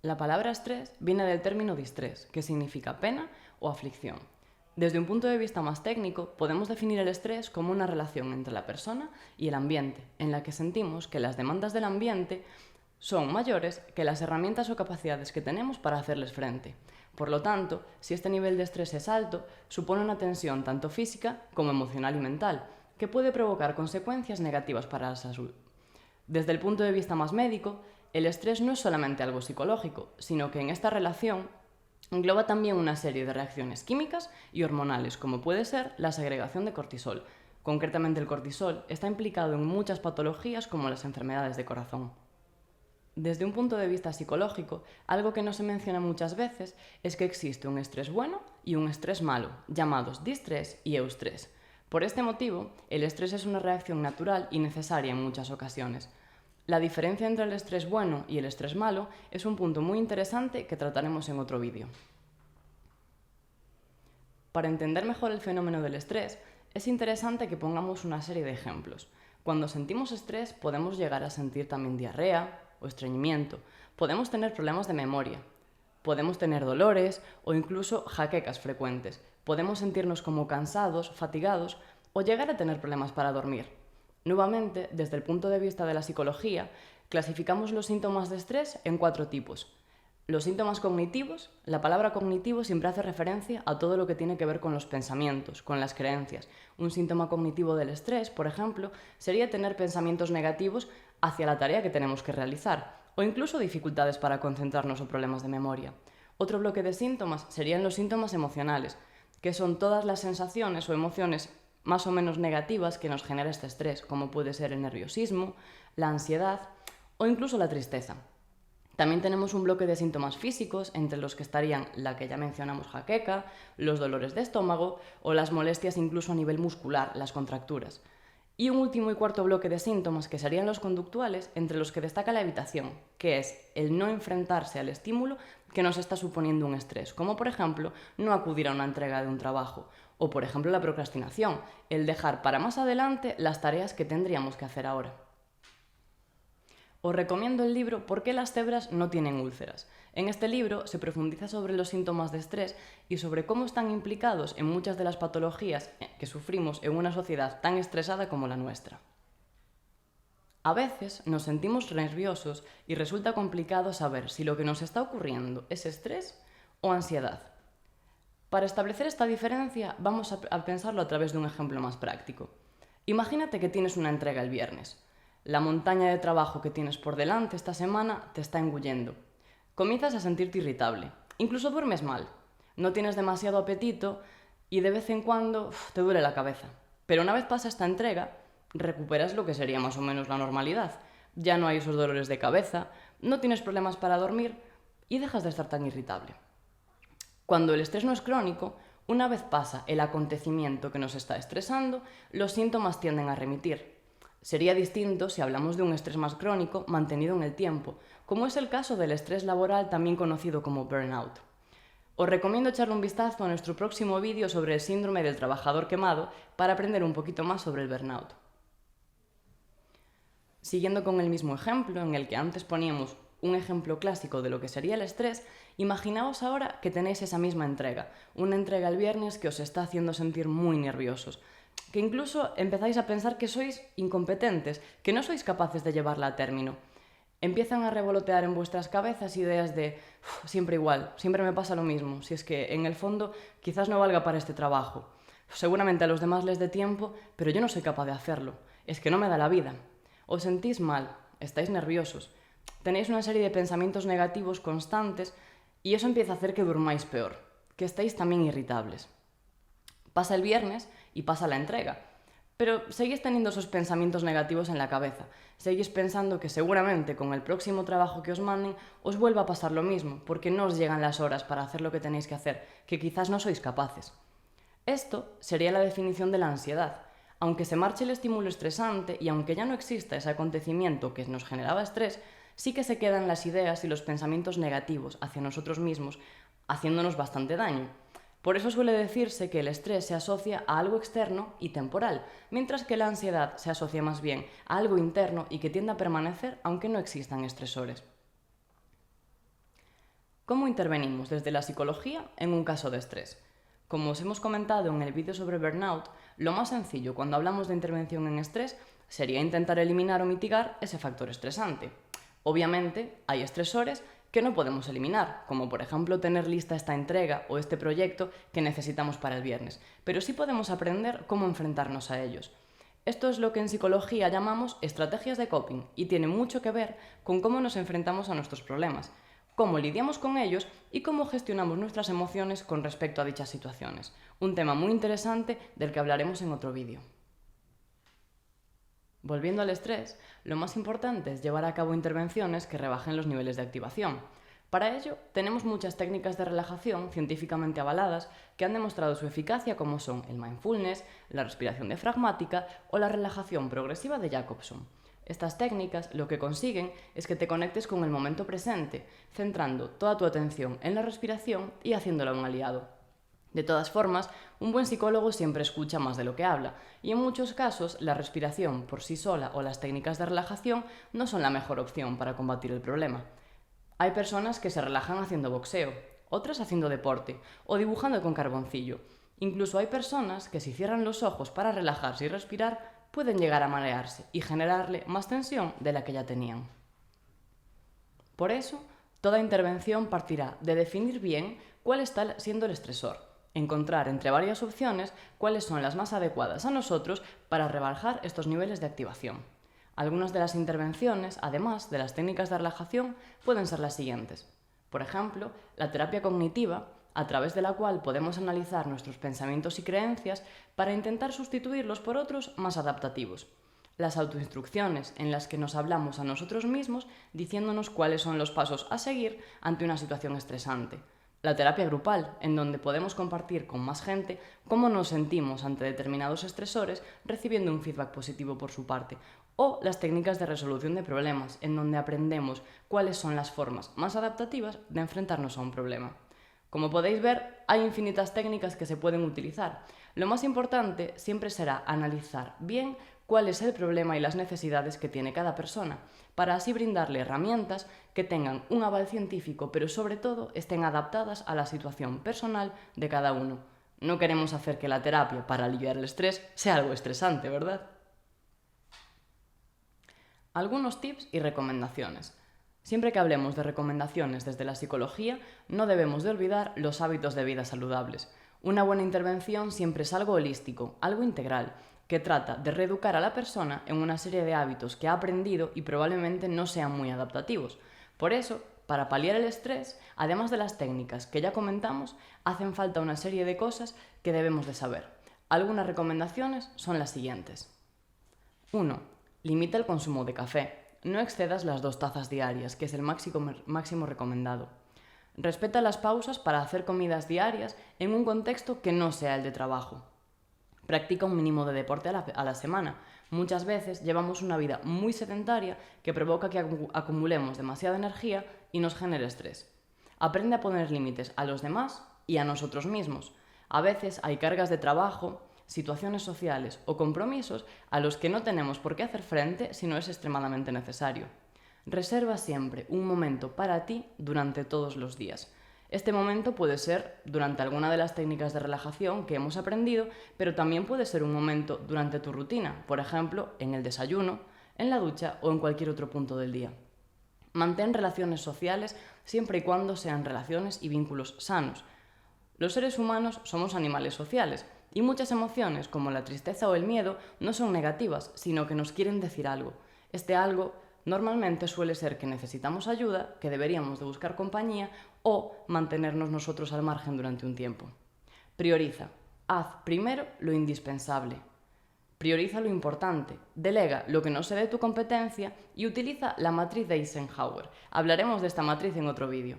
La palabra estrés viene del término distrés, que significa pena o aflicción. Desde un punto de vista más técnico, podemos definir el estrés como una relación entre la persona y el ambiente, en la que sentimos que las demandas del ambiente son mayores que las herramientas o capacidades que tenemos para hacerles frente. Por lo tanto, si este nivel de estrés es alto, supone una tensión tanto física como emocional y mental, que puede provocar consecuencias negativas para la salud. Desde el punto de vista más médico, el estrés no es solamente algo psicológico, sino que en esta relación engloba también una serie de reacciones químicas y hormonales, como puede ser la segregación de cortisol. Concretamente, el cortisol está implicado en muchas patologías como las enfermedades de corazón. Desde un punto de vista psicológico, algo que no se menciona muchas veces es que existe un estrés bueno y un estrés malo, llamados distrés y eustrés. Por este motivo, el estrés es una reacción natural y necesaria en muchas ocasiones. La diferencia entre el estrés bueno y el estrés malo es un punto muy interesante que trataremos en otro vídeo. Para entender mejor el fenómeno del estrés, es interesante que pongamos una serie de ejemplos. Cuando sentimos estrés podemos llegar a sentir también diarrea o estreñimiento, podemos tener problemas de memoria, podemos tener dolores o incluso jaquecas frecuentes, podemos sentirnos como cansados, fatigados o llegar a tener problemas para dormir. Nuevamente, desde el punto de vista de la psicología, clasificamos los síntomas de estrés en 4 tipos. Los síntomas cognitivos, la palabra cognitivo siempre hace referencia a todo lo que tiene que ver con los pensamientos, con las creencias. Un síntoma cognitivo del estrés, por ejemplo, sería tener pensamientos negativos hacia la tarea que tenemos que realizar, o incluso dificultades para concentrarnos o problemas de memoria. Otro bloque de síntomas serían los síntomas emocionales, que son todas las sensaciones o emociones más o menos negativas que nos genera este estrés, como puede ser el nerviosismo, la ansiedad o incluso la tristeza. También tenemos un bloque de síntomas físicos, entre los que estarían la que ya mencionamos, jaqueca, los dolores de estómago o las molestias incluso a nivel muscular, las contracturas. Y un último y cuarto bloque de síntomas, que serían los conductuales, entre los que destaca la evitación, que es el no enfrentarse al estímulo que nos está suponiendo un estrés, como por ejemplo no acudir a una entrega de un trabajo, o por ejemplo la procrastinación, el dejar para más adelante las tareas que tendríamos que hacer ahora. Os recomiendo el libro ¿Por qué las cebras no tienen úlceras? En este libro se profundiza sobre los síntomas de estrés y sobre cómo están implicados en muchas de las patologías que sufrimos en una sociedad tan estresada como la nuestra. A veces nos sentimos nerviosos y resulta complicado saber si lo que nos está ocurriendo es estrés o ansiedad. Para establecer esta diferencia, vamos a pensarlo a través de un ejemplo más práctico. Imagínate que tienes una entrega el viernes. La montaña de trabajo que tienes por delante esta semana te está engullendo. Comienzas a sentirte irritable, incluso duermes mal, no tienes demasiado apetito y de vez en cuando te duele la cabeza. Pero una vez pasa esta entrega, recuperas lo que sería más o menos la normalidad. Ya no hay esos dolores de cabeza, no tienes problemas para dormir y dejas de estar tan irritable. Cuando el estrés no es crónico, una vez pasa el acontecimiento que nos está estresando, los síntomas tienden a remitir. Sería distinto si hablamos de un estrés más crónico mantenido en el tiempo, como es el caso del estrés laboral también conocido como burnout. Os recomiendo echarle un vistazo a nuestro próximo vídeo sobre el síndrome del trabajador quemado para aprender un poquito más sobre el burnout. Siguiendo con el mismo ejemplo, en el que antes poníamos un ejemplo clásico de lo que sería el estrés, imaginaos ahora que tenéis esa misma entrega, una entrega el viernes que os está haciendo sentir muy nerviosos, que incluso empezáis a pensar que sois incompetentes, que no sois capaces de llevarla a término. Empiezan a revolotear en vuestras cabezas ideas de siempre igual, siempre me pasa lo mismo, si es que en el fondo quizás no valga para este trabajo. Seguramente a los demás les dé tiempo, pero yo no soy capaz de hacerlo, es que no me da la vida. Os sentís mal, estáis nerviosos, tenéis una serie de pensamientos negativos constantes y eso empieza a hacer que durmáis peor, que estéis también irritables. Pasa el viernes y pasa la entrega, pero seguís teniendo esos pensamientos negativos en la cabeza, seguís pensando que seguramente con el próximo trabajo que os manden os vuelva a pasar lo mismo, porque no os llegan las horas para hacer lo que tenéis que hacer, que quizás no sois capaces. Esto sería la definición de la ansiedad. Aunque se marche el estímulo estresante y aunque ya no exista ese acontecimiento que nos generaba estrés, sí que se quedan las ideas y los pensamientos negativos hacia nosotros mismos, haciéndonos bastante daño. Por eso suele decirse que el estrés se asocia a algo externo y temporal, mientras que la ansiedad se asocia más bien a algo interno y que tiende a permanecer aunque no existan estresores. ¿Cómo intervenimos desde la psicología en un caso de estrés? Como os hemos comentado en el vídeo sobre burnout, lo más sencillo cuando hablamos de intervención en estrés sería intentar eliminar o mitigar ese factor estresante. Obviamente, hay estresores que no podemos eliminar, como por ejemplo tener lista esta entrega o este proyecto que necesitamos para el viernes, pero sí podemos aprender cómo enfrentarnos a ellos. Esto es lo que en psicología llamamos estrategias de coping y tiene mucho que ver con cómo nos enfrentamos a nuestros problemas, cómo lidiamos con ellos y cómo gestionamos nuestras emociones con respecto a dichas situaciones. Un tema muy interesante del que hablaremos en otro vídeo. Volviendo al estrés, lo más importante es llevar a cabo intervenciones que rebajen los niveles de activación. Para ello, tenemos muchas técnicas de relajación científicamente avaladas que han demostrado su eficacia, como son el mindfulness, la respiración diafragmática o la relajación progresiva de Jacobson. Estas técnicas lo que consiguen es que te conectes con el momento presente, centrando toda tu atención en la respiración y haciéndola un aliado. De todas formas, un buen psicólogo siempre escucha más de lo que habla, y en muchos casos la respiración por sí sola o las técnicas de relajación no son la mejor opción para combatir el problema. Hay personas que se relajan haciendo boxeo, otras haciendo deporte o dibujando con carboncillo. Incluso hay personas que si cierran los ojos para relajarse y respirar, pueden llegar a marearse y generarle más tensión de la que ya tenían. Por eso, toda intervención partirá de definir bien cuál está siendo el estresor, encontrar entre varias opciones cuáles son las más adecuadas a nosotros para rebajar estos niveles de activación. Algunas de las intervenciones, además de las técnicas de relajación, pueden ser las siguientes. Por ejemplo, la terapia cognitiva, a través de la cual podemos analizar nuestros pensamientos y creencias para intentar sustituirlos por otros más adaptativos. Las autoinstrucciones, en las que nos hablamos a nosotros mismos diciéndonos cuáles son los pasos a seguir ante una situación estresante. La terapia grupal, en donde podemos compartir con más gente cómo nos sentimos ante determinados estresores recibiendo un feedback positivo por su parte. O las técnicas de resolución de problemas, en donde aprendemos cuáles son las formas más adaptativas de enfrentarnos a un problema. Como podéis ver, hay infinitas técnicas que se pueden utilizar. Lo más importante siempre será analizar bien cuál es el problema y las necesidades que tiene cada persona, para así brindarle herramientas que tengan un aval científico, pero sobre todo estén adaptadas a la situación personal de cada uno. No queremos hacer que la terapia para aliviar el estrés sea algo estresante, ¿verdad? Algunos tips y recomendaciones. Siempre que hablemos de recomendaciones desde la psicología, no debemos de olvidar los hábitos de vida saludables. Una buena intervención siempre es algo holístico, algo integral, que trata de reeducar a la persona en una serie de hábitos que ha aprendido y probablemente no sean muy adaptativos. Por eso, para paliar el estrés, además de las técnicas que ya comentamos, hacen falta una serie de cosas que debemos de saber. Algunas recomendaciones son las siguientes. 1. Limita el consumo de café. No excedas las 2 tazas diarias, que es el máximo recomendado. Respeta las pausas para hacer comidas diarias en un contexto que no sea el de trabajo. Practica un mínimo de deporte a la semana. Muchas veces llevamos una vida muy sedentaria que provoca que acumulemos demasiada energía y nos genere estrés. Aprende a poner límites a los demás y a nosotros mismos. A veces hay cargas de trabajo, situaciones sociales o compromisos a los que no tenemos por qué hacer frente si no es extremadamente necesario. Reserva siempre un momento para ti durante todos los días. Este momento puede ser durante alguna de las técnicas de relajación que hemos aprendido, pero también puede ser un momento durante tu rutina, por ejemplo, en el desayuno, en la ducha o en cualquier otro punto del día. Mantén relaciones sociales siempre y cuando sean relaciones y vínculos sanos. Los seres humanos somos animales sociales y muchas emociones, como la tristeza o el miedo, no son negativas, sino que nos quieren decir algo. Este algo normalmente suele ser que necesitamos ayuda, que deberíamos de buscar compañía o mantenernos nosotros al margen durante un tiempo. Prioriza. Haz primero lo indispensable. Prioriza lo importante. Delega lo que no sea de tu competencia y utiliza la matriz de Eisenhower. Hablaremos de esta matriz en otro vídeo.